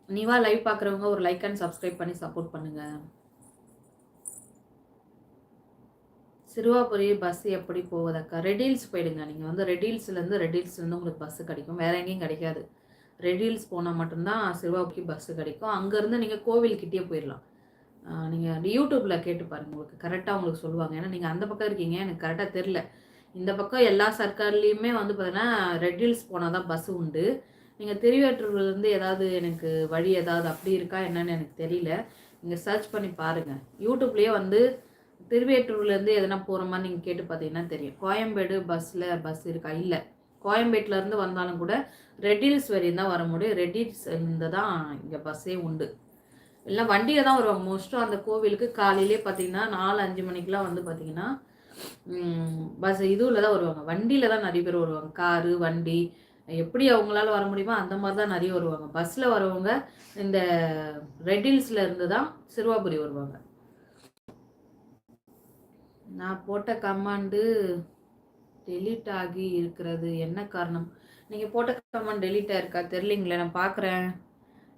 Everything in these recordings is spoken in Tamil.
நீவா லைவ் பார்க்குறவங்க ஒரு லைக் அண்ட் சப்ஸ்கிரைப் பண்ணி சப்போர்ட் பண்ணுங்க. சிறுவாபுரி பஸ் எப்படி போவதக்கா? ரெடில்ஸ் போயிடுங்க. நீங்கள் வந்து ரெடில்ஸ்லேருந்து உங்களுக்கு பஸ்ஸு கிடைக்கும். வேறு எங்கேயும் கிடைக்காது. ரெடில்ஸ் போனால் மட்டும்தான் சிறுவாபுரிக்கு பஸ்ஸு கிடைக்கும். அங்கேருந்து நீங்கள் கோவில்கிட்டயே போயிடலாம். நீங்கள் யூடியூப்பில் கேட்டு பாருங்கள், உங்களுக்கு கரெக்டாக உங்களுக்கு சொல்லுவாங்க. ஏன்னா நீங்கள் அந்த பக்கம் இருக்கீங்க, எனக்கு கரெக்டாக தெரில. இந்த பக்கம் எல்லா சர்க்கார்லேயுமே வந்து பார்த்தீங்கன்னா ரெட்டில்ஸ் போனால் தான் பஸ்ஸு உண்டு. நீங்கள் திருவேற்றூர்லேருந்து ஏதாவது எனக்கு வழி ஏதாவது அப்படி இருக்கா என்னன்னு எனக்கு தெரியல. நீங்கள் சர்ச் பண்ணி பாருங்கள். யூடியூப்லேயே வந்து திருவேற்றூர்லேருந்து எதனா போகிற மாதிரி நீங்கள் கேட்டு பார்த்தீங்கன்னா தெரியும். கோயம்பேடு பஸ் இருக்கா? இல்லை. கோயம்பேட்டிலேருந்து வந்தாலும் கூட ரெட்டில்ஸ் வரையும் தான் வர முடியும். ரெட்டில்ஸ் இருந்து தான் இங்கே பஸ்ஸே உண்டு. எல்லாம் வண்டியில் தான் வருவாங்க. மோஸ்ட்டும் அந்த கோவிலுக்கு காலையிலே பார்த்தீங்கன்னா 4-5 மணிக்கெலாம் வந்து பார்த்தீங்கன்னா பஸ் இதுவில் தான் வருவாங்க. வண்டியில் தான் நிறைய பேர் வருவாங்க. காரு, வண்டி எப்படி அவங்களால வர முடியுமோ அந்த மாதிரி தான் நிறைய வருவாங்க. பஸ்ஸில் வரவங்க இந்த ரெட்டில்ஸில் இருந்து தான் சிறுவாபுரி வருவாங்க. நான் போட்ட கமாண்டு டெலீட் ஆகி இருக்கிறது என்ன காரணம்? நீங்கள் போட்ட கமாண்ட் டெலீட் ஆயிருக்கா தெரிலிங்களே, நான் பார்க்குறேன்.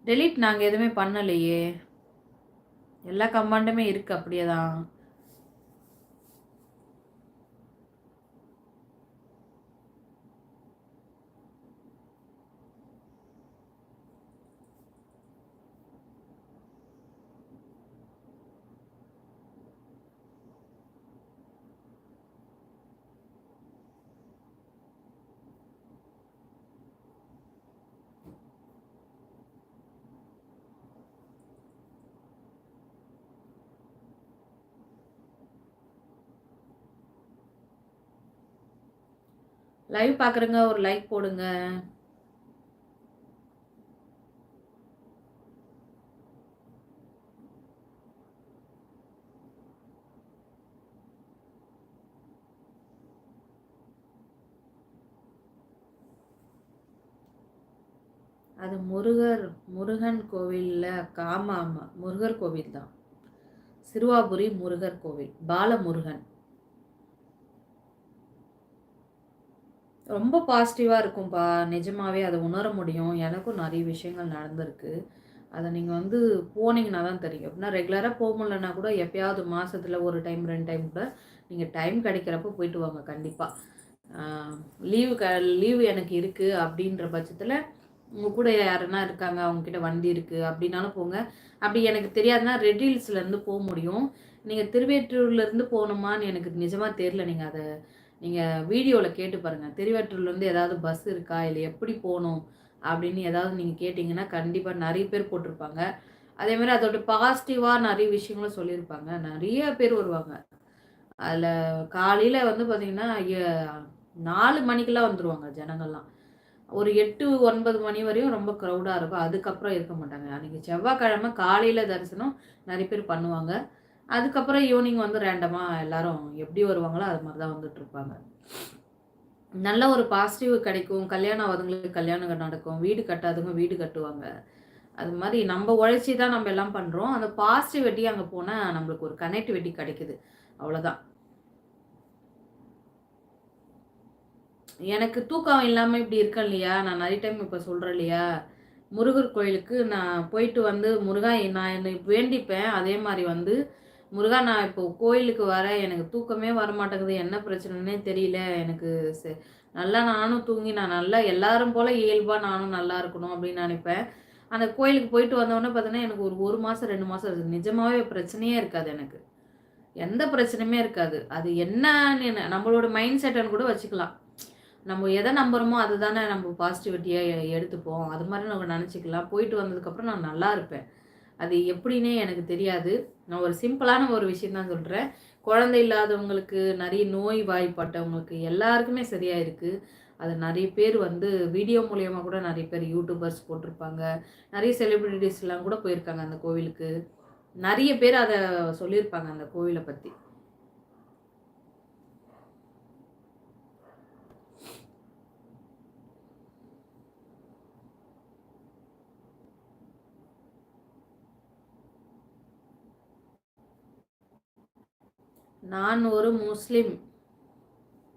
டெலீட் நாங்கள் எதுவுமே பண்ணலையே, எல்லா கமாண்டுமே இருக்குது அப்படியே தான். லைவ் பார்க்குறங்க ஒரு லைக் போடுங்க. அது முருகன் கோவிலில். ஆமாம் ஆமாம், முருகர் கோவில் தான். சிறுவாபுரி முருகர் கோவில், பாலமுருகன். ரொம்ப பாசிட்டிவாக இருக்கும்ப்பா, நிஜமாவே அதை உணர முடியும். எனக்கும் நிறைய விஷயங்கள் நடந்திருக்கு. அதை நீங்கள் வந்து போனீங்கன்னா தான் தெரியும். அப்படின்னா ரெகுலராக போக முடியலன்னா கூட எப்பயாவது மாதத்தில் 1 டைம் 2 டைம் கூட நீங்கள் டைம் கிடைக்கிறப்ப போயிட்டு வாங்க கண்டிப்பாக. லீவு எனக்கு இருக்குது அப்படின்ற பட்சத்தில் உங்கள் கூட யாருன்னா இருக்காங்க, அவங்கக்கிட்ட வண்டி இருக்குது அப்படின்னாலும் போங்க. அப்படி எனக்கு தெரியாதுன்னா ரெட்டில்ஸ்லேருந்து போக முடியும். நீங்கள் திருவேற்றூர்லேருந்து போகணுமான்னு எனக்கு நிஜமாக தெரில. நீங்கள் வீடியோவில் கேட்டு பாருங்கள். திருவேற்றூர்லேருந்து ஏதாவது பஸ் இருக்கா, இல்லை எப்படி போகணும் அப்படின்னு ஏதாவது நீங்கள் கேட்டிங்கன்னா கண்டிப்பாக நிறைய பேர் போட்டிருப்பாங்க. அதேமாதிரி அதோட பாசிட்டிவாக நிறைய விஷயங்களும் சொல்லியிருப்பாங்க. நிறைய பேர் வருவாங்க. அதில் காலையில் வந்து பார்த்திங்கன்னா 4 மணிக்கெல்லாம் வந்துடுவாங்க ஜனங்கள்லாம். ஒரு 8-9 மணி வரையும் ரொம்ப க்ரௌடாக இருக்கும். அதுக்கப்புறம் இருக்க மாட்டாங்க. அன்றைக்கி செவ்வாய்க்கிழமை காலையில் தரிசனம் நிறைய பேர் பண்ணுவாங்க. அதுக்கப்புறம் ஈவினிங் வந்து ரேண்டமாக எல்லாரும் எப்படி வருவாங்களோ அது மாதிரி தான் வந்துட்டுருப்பாங்க. நல்ல ஒரு பாசிட்டிவ் கிடைக்கும். கல்யாணம் ஆகாதவங்களுக்கு கல்யாணம் நடக்கும். வீடு கட்டாதவங்க வீடு கட்டுவாங்க. அது மாதிரி நம்ம உழைச்சி தான் நம்ம எல்லாம் பண்ணுறோம். அந்த பாசிட்டிவிட்டி அங்கே போனால் நம்மளுக்கு ஒரு கனெக்டிவிட்டி கிடைக்குது. அவ்வளோதான். எனக்கு தூக்கம் இல்லாமல் இப்படி இருக்கேன் இல்லையா, நான் நிறைய டைம் இப்போ சொல்கிறேன் இல்லையா, முருகர் கோயிலுக்கு நான் போயிட்டு வந்து முருகா நான் என்னை வேண்டிப்பேன். அதே மாதிரி வந்து முருகா நான் இப்போ கோயிலுக்கு வரேன், எனக்கு தூக்கமே வரமாட்டேங்குது, என்ன பிரச்சனைனே தெரியல, எனக்கு நல்லா நானும் தூங்கி நான் நல்லா எல்லாரும் போல் இயல்பாக நானும் நல்லா இருக்கணும் அப்படின்னு நினைப்பேன். அந்த கோயிலுக்கு போயிட்டு வந்தோடனே பார்த்தீங்கன்னா எனக்கு ஒரு 1 மாதம் 2 மாதம் நிஜமாகவே பிரச்சனையே இருக்காது எனக்கு. எந்த பிரச்சனையுமே இருக்காது. அது என்னன்னு நம்மளோட மைண்ட் செட்டுன்னு கூட வச்சுக்கலாம். நம்ம எதை நம்புறோமோ அதுதானே நம்ம பாசிட்டிவிட்டியா எடுத்துப்போம். அது மாதிரி நம்ம நினச்சிக்கலாம். போயிட்டு வந்ததுக்கப்புறம் நான் நல்லா இருப்பேன். அது எப்படின்னே எனக்கு தெரியாது. நான் ஒரு சிம்பிளான ஒரு விஷயம் தான் சொல்கிறேன். குழந்தை இல்லாதவங்களுக்கு, நிறைய நோய் வாய்ப்பட்டவங்களுக்கு எல்லாருக்குமே சரியா இருக்கு. அது நிறைய பேர் வந்து வீடியோ மூலியமா கூட நிறைய பேர் யூடியூபர்ஸ் போட்டிருப்பாங்க. நிறைய செலிபிரிட்டிஸ்லாம் கூட போயிருக்காங்க அந்த கோவிலுக்கு. நிறைய பேர் அத சொல்லியிருப்பாங்க அந்த கோவில பத்தி. நான் ஒரு முஸ்லிம்.